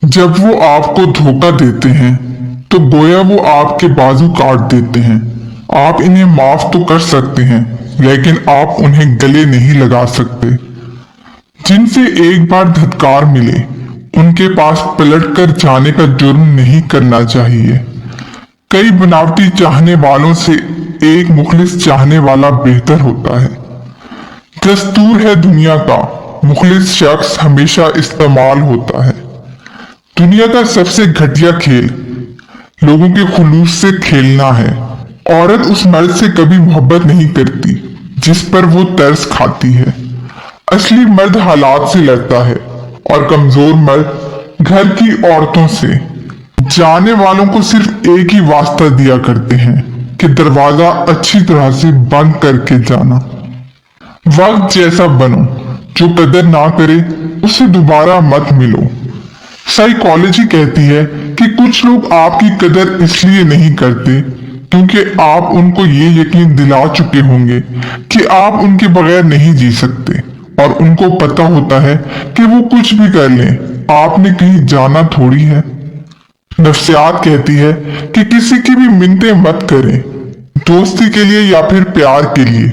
जब वो आपको धोखा देते हैं तो गोया वो आपके बाजू काट देते हैं। आप इन्हें माफ तो कर सकते हैं, लेकिन आप उन्हें गले नहीं लगा सकते। जिनसे एक बार धत्कार मिले उनके पास पलट कर जाने का जुर्म नहीं करना चाहिए। कई बनावटी चाहने वालों से एक मुखलिस चाहने वाला बेहतर होता है। दस्तूर है दुनिया का, मुखलिस शख्स हमेशा इस्तेमाल होता है। दुनिया का सबसे घटिया खेल लोगों के खुलूस से खेलना है। औरत उस मर्द से कभी मोहब्बत नहीं करती जिस पर वो तरस खाती है। असली मर्द हालात से लड़ता है और कमजोर मर्द घर की औरतों से। जाने वालों को सिर्फ एक ही वास्ता दिया करते हैं कि दरवाजा अच्छी तरह से बंद करके जाना। वक्त जैसा बनो, जो कदर ना करे उससे दोबारा मत मिलो। साइकोलॉजी कहती है कि कुछ लोग आपकी कदर इसलिए नहीं करते क्योंकि आप उनको ये यकीन दिला चुके होंगे कि आप उनके बगैर नहीं जी सकते, और उनको पता होता है कि वो कुछ भी कर लें, आपने कहीं जाना थोड़ी है। नफ्सियात कहती है कि किसी की भी मिन्नतें मत करें, दोस्ती के लिए या फिर प्यार के लिए।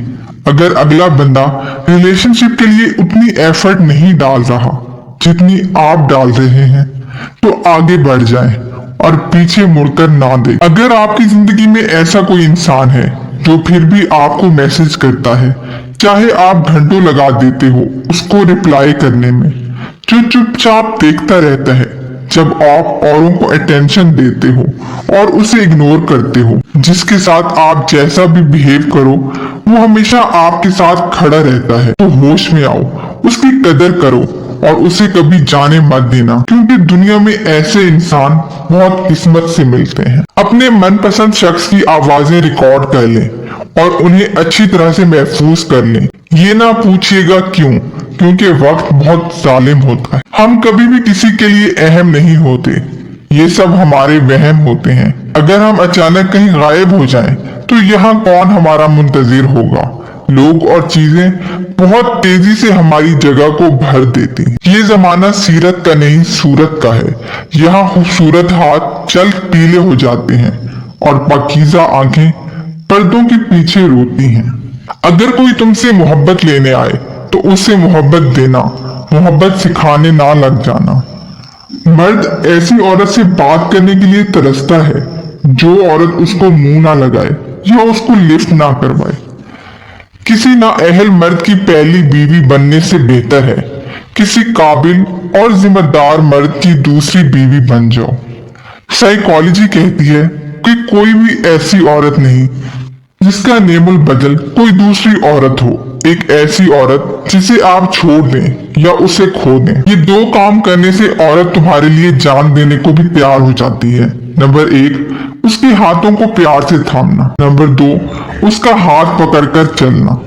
अगर अगला बंदा रिलेशनशिप के लिए उतनी एफर्ट नहीं डाल रहा जितनी आप डाल रहे हैं, तो आगे बढ़ जाएं और पीछे मुड़कर ना दें। अगर आपकी जिंदगी में ऐसा कोई इंसान है जो फिर भी आपको मैसेज करता है, चाहे आप घंटों लगा देते हो उसको रिप्लाई करने में, जो चुपचाप देखता रहता है जब आप औरों को अटेंशन देते हो और उसे इग्नोर करते हो, जिसके साथ आप जैसा भी बिहेव करो वो हमेशा आपके साथ खड़ा रहता है, तो होश में आओ, उसकी कदर करो और उसे कभी जाने मत देना, क्योंकि दुनिया में ऐसे इंसान बहुत किस्मत से मिलते हैं। अपने मनपसंद शख्स की आवाजें रिकॉर्ड कर लें और उन्हें अच्छी तरह से महफूज कर लें। ये ना पूछिएगा क्यों, क्योंकि वक्त बहुत जालिम होता है। हम कभी भी किसी के लिए अहम नहीं होते, ये सब हमारे वहम होते हैं। अगर हम अचानक कहीं गायब हो जाएं, तो यहाँ कौन हमारा मुंतजिर होगा। लोग और चीजें बहुत तेजी से हमारी जगह को भर देती हैं। ये जमाना सीरत का नहीं सूरत का है। यहाँ खूबसूरत हाथ जल्द पीले हो जाते हैं और पाकीज़ा आंखें पर्दों के पीछे रोती हैं। अगर कोई तुमसे मोहब्बत लेने आए तो उसे मोहब्बत देना, मोहब्बत सिखाने ना लग जाना। मर्द ऐसी औरत से बात करने के लिए तरसता है जो औरत उसको मुंह ना लगाए या उसको लिफ्ट ना करवाए। किसी नाअहल मर्द की पहली बीवी बनने से बेहतर है किसी काबिल और जिम्मेदार मर्द की दूसरी बीवी बन जाओ। साइकोलॉजी कहती है कि कोई भी ऐसी औरत नहीं जिसका नेमुल बदल कोई दूसरी औरत हो। एक ऐसी औरत जिसे आप छोड़ दें या उसे खो दें। ये दो काम करने से औरत तुम्हारे लिए जान देने को भी तैयार हो जाती है। नंबर 1, उसके हाथों को प्यार से थामना। नंबर 2, उसका हाथ पकड़कर चलना।